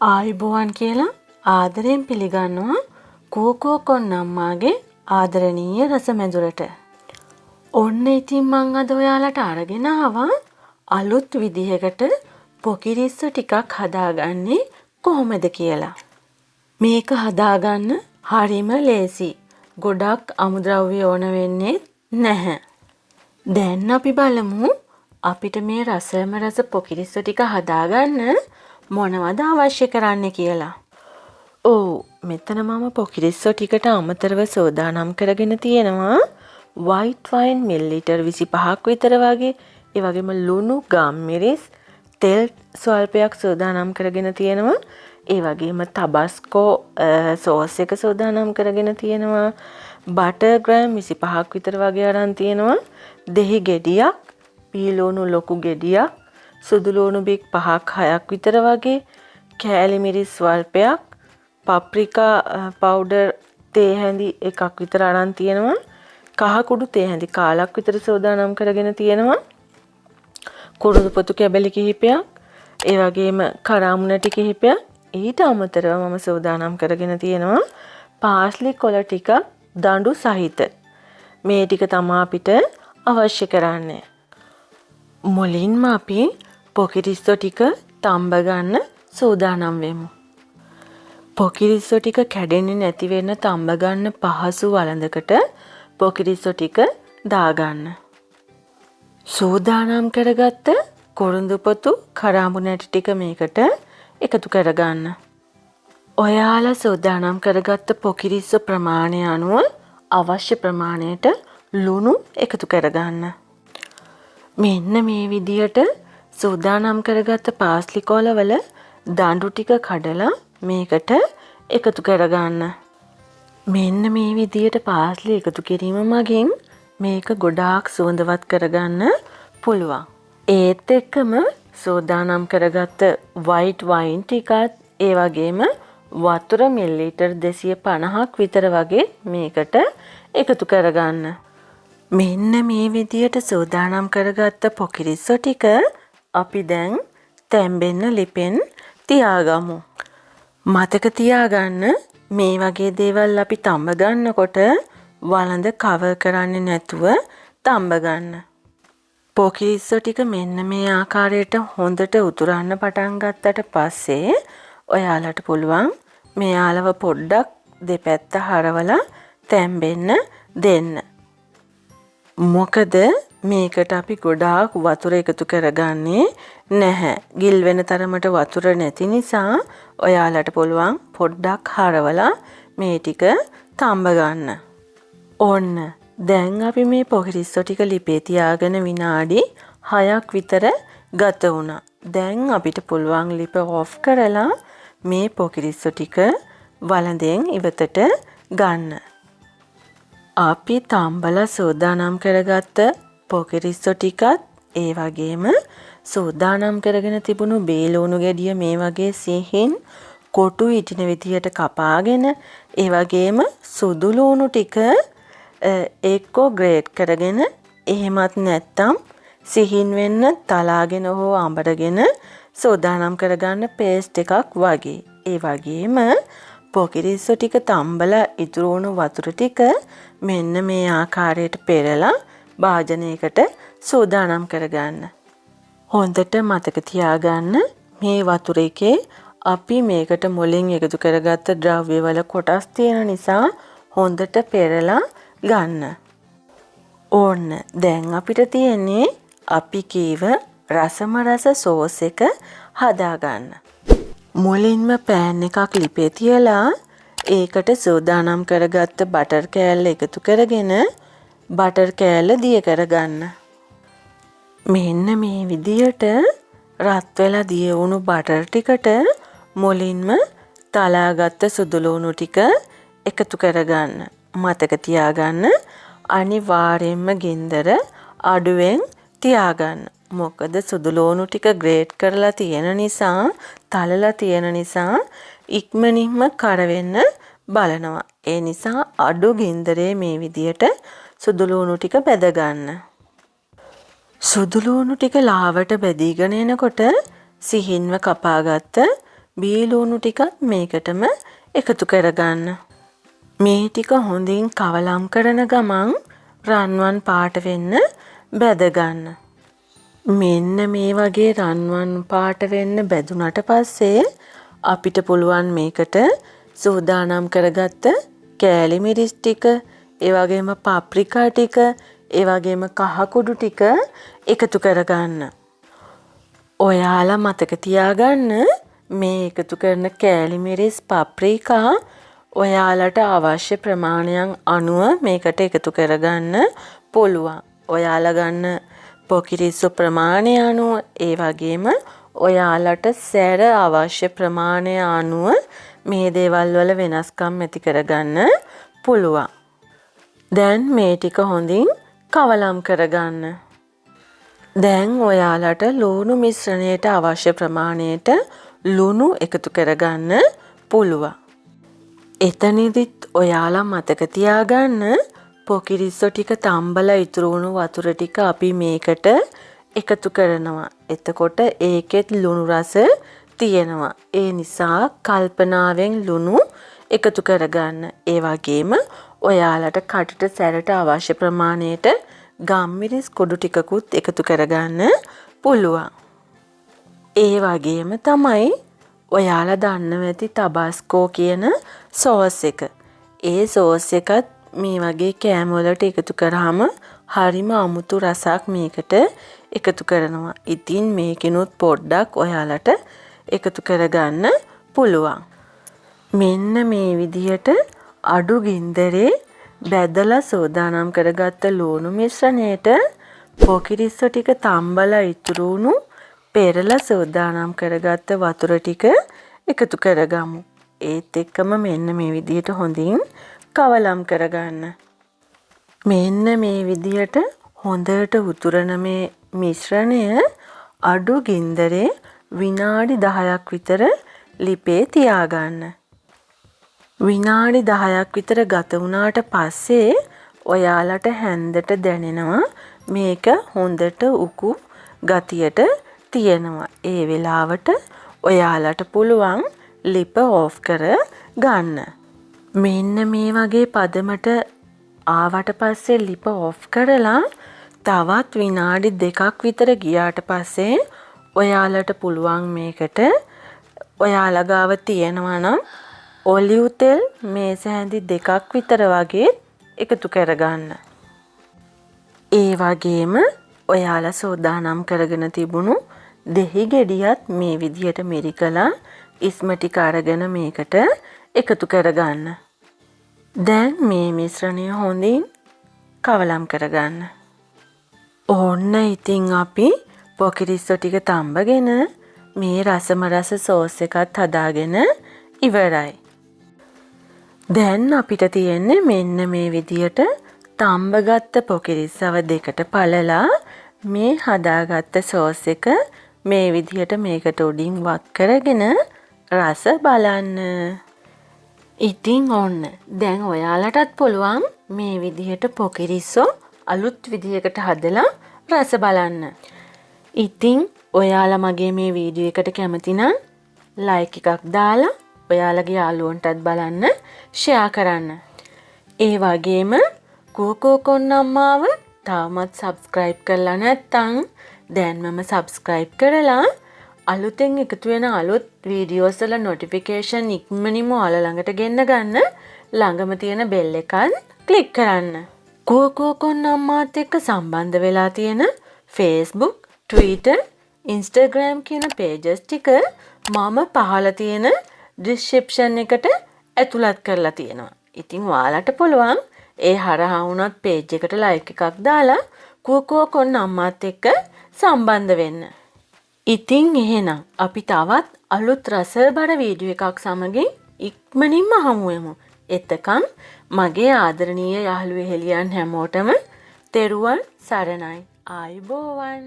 ආයුබෝවන් කියලා ආදරයෙන් පිළිගන්නවා කෝකෝ කොන්නම්මාගේ ආදරණීය රසමැදුරට. ඔන්න ඉතින් මං අද ඔයාලට අරගෙන ආවා අලුත් විදිහකට පොකිරිස්සු ටිකක් හදාගන්නේ කොහොමද කියලා. මේක හදාගන්න හරිම ලේසි. ගොඩක් අමුද්‍රව්‍ය ඕන වෙන්නේ නැහැ. දැන් අපි බලමු අපිට මේ රසම රස පොකිරිස්සු ටික හදාගන්න මොනවද අවශ්‍ය කරන්නේ කියලා. ඔව් මෙතන මම පොකිරිස්සු ටිකට අමතරව සෝදානම් කරගෙන තියෙනවා white wine මිලිලීටර් 25ක් විතර වගේ. ඒ වගේම ලුණු, ගම්මිරිස්, තෙල් ස්වල්පයක් සෝදානම් කරගෙන තියෙනවා. ඒ වගේම tabasco සෝස් එක සෝදානම් කරගෙන තියෙනවා. බටර් ග්‍රෑම් 25ක් විතර වගේ අරන් තියෙනවා. දෙහි ගෙඩියක්, පීලෝණු ලොකු ගෙඩියක්, සුදුලූණු බික් 5ක් 6ක් විතර වගේ, කෑලි මිරිස් ස්වල්පයක්, පප්‍රිකා පවුඩර් තේ හැඳි එකක් විතර අරන් තියෙනවා. කහ කුඩු තේ හැඳි කාලක් විතර සෝදානම් කරගෙන තියෙනවා. කුරුදු පොතු කැබලි කිහිපයක්, ඒ වගේම කරාමු නැටි කිහිපයක්. ඊට අමතරව මම සෝදානම් කරගෙන තියෙනවා පාස්ලි කොළ ටිකක් දඬු සහිත. මේ ටික තමයි අපිට අවශ්‍ය කරන්නේ. මුලින්ම අපි පොකිරිස්සු ටික තම්බ ගන්න සූදානම් වෙමු. පොකිරිස්සු ටික කැඩෙන්නේ නැති වෙන තම්බ ගන්න පහසු වළඳකට පොකිරිස්සු ටික දාගන්න. සූදානම් කරගත්ත කුරුඳු පොතු කරාඹු නැටි ටික මේකට එකතු කරගන්න. ඔයාලා සූදානම් කරගත්ත පොකිරිස්සු ප්‍රමාණය අනුව අවශ්‍ය ප්‍රමාණයට ලුණු එකතු කරගන්න. මෙන්න මේ විදියට සූදානම් කරගත්ත පාස්ලි කොළවල දඬු ටික කඩලා මේකට එකතු කරගන්න. මෙන්න මේ විදියට පාස්ලි එකතු කිරීම මගින් මේක ගොඩාක් සුවඳවත් කරගන්න පුළුවන්. ඒත් එක්කම සූදානම් කරගත්ත white wine ටිකත් ඒ වගේම වතුර මිලිලීටර් 250ක් විතර වගේ මේකට එකතු කරගන්න. මෙන්න මේ විදියට සූදානම් කරගත්ත පොකිරිස්සු ටික අපි දැන් තැම්බෙන්න ලිපෙන් තියාගමු. මතක තියාගන්න මේ වගේ දේවල් අපි තඹ ගන්නකොට වළඳ කවර් කරන්නේ නැතුව තඹ ගන්න. පොකිරිස්සු ටික මෙන්න මේ ආකාරයට හොඳට උතුරන්න පටන් ගත්තට පස්සේ ඔයාලට පුළුවන් මෙයාලව පොඩ්ඩක් දෙපැත්ත හරවලා තැම්බෙන්න දෙන්න. මොකද මේකට අපි ගොඩාක් වතුර එකතු කරගන්නේ නැහැ. ගිල් වෙන තරමට වතුර නැති නිසා ඔයාලට පුළුවන් පොඩ්ඩක් හරවලා මේ ටික තඹ ගන්න. ඔන්න දැන් අපි මේ පොකිරිස්සු ටික ලිපේ තියාගෙන විනාඩි 6ක් විතර ගත වුණා. දැන් අපිට පුළුවන් ලිප ඔෆ් කරලා මේ පොකිරිස්සු ටික වළඳෙන් ඉවතට ගන්න. අපි තම්බලා සූදානම් කරගත්ත පොකිරිස්සු ටිකත් ඒ වගේම සූදානම් කරගෙන තිබුණු බේලෝණු ගෙඩිය මේ වගේ සිහින් කොටු ඉටින විදියට කපාගෙන ඒ වගේම සුදුලූණු ටික එක්කෝ ග්‍රේට් කරගෙන එහෙමත් නැත්තම් සිහින් වෙන්න තලාගෙන හෝ අඹරගෙන සූදානම් කරගන්න පේස්ට් එකක් වගේ. ඒ වගේම පොකිරිස්සු ටික තම්බලා ඉතුරු වුණු වතුර ටික මෙන්න මේ ආකාරයට පෙරලා භාජනයකට සූදානම් කරගන්න. හොඳට මතක තියාගන්න මේ වතුර එකේ අපි මේකට මුලින් එකතු කරගත්ත ද්‍රව්‍යවල කොටස් තියෙන නිසා හොඳට පෙරලා ගන්න. ඕන්න දැන් අපිට තියෙන්නේ අපි කීව රසම රස සෝස් එක හදාගන්න. මුලින්ම පෑන් එකක් ලිපේ තියලා ඒකට සූදානම් කරගත්ත බටර් කෑල්ල එකතු කරගෙන බටර් කෑල්ල දිය කරගන්න. මෙන්න මේ විදියට රත් වෙලා දිය වුණු බටර් ටිකට මුලින්ම තලාගත්ත සුදුලූණු ටික එකතු කරගන්න. මතක තියාගන්න අනිවාර්යයෙන්ම ගින්දර අඩුවෙන් තියාගන්න. මොකද සුදුලූණු ටික ග්‍රේට් කරලා තියෙන නිසා, තලලා තියෙන නිසා ඉක්මනින්ම කර වෙන්න බලනවා. ඒ නිසා අඩු ගින්දරේ මේ විදියට සුදුලූණු ටික බෙද ගන්න. සුදුලූණු ටික ලාවට බෙදීගෙන එනකොට සිහින්ව කපාගත්ත බීලුණු ටිකත් මේකටම එකතු කරගන්න. මේ ටික හොඳින් කවලම් කරන ගමන් රන්වන් පාට වෙන්න බැදගන්න. මෙන්න මේ වගේ රන්වන් පාට වෙන්න බැදුනට පස්සේ අපිට පුළුවන් මේකට සූදානම් කරගත්ත කෑලි මිරිස් ටික, ඒ වගේම පාප්‍රිකා ටික, ඒ වගේම කහ කුඩු ටික එකතු කරගන්න. ඔයාලා මතක තියාගන්න මේ එකතු කරන කෑලි මිරිස් පාප්‍රිකා ඔයාලට අවශ්‍ය ප්‍රමාණයන් අනුව මේකට එකතු කරගන්න පුළුවන්. ඔයාලා ගන්න පොකිරිස්සු ප්‍රමාණය අනුව, ඒ වගේම ඔයාලට සැර අවශ්‍ය ප්‍රමාණය අනුව මේ දේවල් වල වෙනස්කම් ඇති කරගන්න පුළුවන්. දැන් මේ ටික හොඳින් කවලම් කරගන්න. දැන් ඔයාලට ලුණු මිශ්‍රණයට අවශ්‍ය ප්‍රමාණයට ලුණු එකතු කරගන්න පුළුවන්. එතනදිත් ඔයාලා මතක තියාගන්න පොකිරිස්සෝ ටික තම්බලා ඉතුරු වුණු වතුර ටික අපි මේකට එකතු කරනවා. එතකොට ඒකෙත් ලුණු රස තියෙනවා. ඒ නිසා කල්පනාවෙන් ලුණු එකතු කරගන්න. ඒ වගේම ඔයාලට කටට සැරට අවශ්‍ය ප්‍රමාණයට ගම්මිරිස් කුඩු ටිකකුත් එකතු කරගන්න පුළුවන්. ඒ වගේම තමයි ඔයාලා දන්නව ඇති ටබාස්කෝ කියන සෝස් එක. ඒ සෝස් එකත් මේ වගේ කෑම වලට එකතු කරාම හරිම අමුතු රසක් මේකට එකතු කරනවා. ඉතින් මේකිනුත් පොඩ්ඩක් ඔයාලට එකතු කරගන්න පුළුවන්. මෙන්න මේ විදිහට අඩු ගින්දරේ බැදලා සෝදානම් කරගත්ත ලුණු මිශ්‍රණයට පොකිරිස්සෝ ටික තම්බලා ඉතුරු වුණු පෙරලා සෝදානම් කරගත්ත වතුර ටික එකතු කරගමු. ඒත් එක්කම මෙන්න මේ විදිහට හොඳින් කවලම් කරගන්න. මෙන්න මේ විදිහට හොඳට උතුරන මේ මිශ්‍රණය අඩු ගින්දරේ විනාඩි 10ක් විතර ලිපේ තියාගන්න. විනාඩි 10ක් විතර ගත වුණාට පස්සේ ඔයාලට හැන්දට දැනෙනවා මේක හොඳට උකු ගතියට තියෙනවා. ඒ වෙලාවට ඔයාලට පුළුවන් ලිප ඕෆ් කර ගන්න. මෙන්න මේ වගේ පදමට ආවට පස්සේ ලිප ඕෆ් කරලා තවත් විනාඩි 2ක් විතර ගියාට පස්සේ ඔයාලට පුළුවන් මේකට ඔයාලා ගාව තියෙනවා නම් ඔලිව් තෙල් මේස හැඳි 2ක් විතර වගේ එකතු කරගන්න. ඒ වගේම ඔයාලා සෝදානම් කරගෙන තිබුණු දෙහි ගෙඩියත් මේ විදිහට මෙරිකලා ඉස්ම ටික අරගෙන මේකට එකතු කරගන්න. දැන් මේ මිශ්‍රණය හොඳින් කවලම් කරගන්න. ඕන්න ඉතින් අපි පොකිරිස්සෝ ටික තම්බගෙන මේ රසම රස සෝස් එකත් හදාගෙන ඉවරයි. දැන් අපිට තියෙන්නේ මෙන්න මේ විදියට තම්බගත්ත පොකිරිස්සව දෙකට පළලා මේ හදාගත්ත සෝස් එක මේ විදියට මේකට උඩින් වක් කරගෙන රස බලන්න. ඉතින් ඕන්න දැන් ඔයාලටත් පුළුවන් මේ විදිහට පොකිරිස්සෝ අලුත් විදිහකට හදලා රස බලන්න. ඉතින් ඔයාලා මගේ මේ වීඩියෝ එකට කැමති නම් ලයික් එකක් දාලා ඔයාලගේ යාළුවන්ටත් බලන්න ෂෙයා කරන්න. ඒ වගේම කෝකෝ කොන්නම්මාව තාමත් සබ්ස්ක්‍රයිබ් කරලා නැත්නම් දැන්මම සබ්ස්ක්‍රයිබ් කරලා අලුතෙන් එකතු වෙන අලුත් වීඩියෝස් වල නොටිෆිකේෂන් ඉක්මනින්ම ඔයාලා ළඟට ගෙන්න ගන්න ළඟම තියෙන බෙල් එකත් ක්ලික් කරන්න. කෝකෝ කොන්නම්මාත් එක්ක සම්බන්ධ වෙලා තියෙන Facebook, Twitter, Instagram කියන pages ටික මම පහල තියෙන description එකට ඇතුළත් කරලා තියෙනවා. ඉතින් ඔයාලට පුළුවන් ඒ හරහා වුණත් page එකට like එකක් දාලා කෝකෝ කොන්නම්මාත් එක්ක සම්බන්ධ වෙන්න. ඉතින් එහෙනම් අපි තවත් අලුත් රසබර වීඩියෝ එකක් සමගින් ඉක්මනින්ම හමු වෙමු. එතකම් මගේ ආදරණීය යාළුවෝ හෙලියන් හැමෝටම තෙරුවන් සරණයි. ආයුබෝවන්.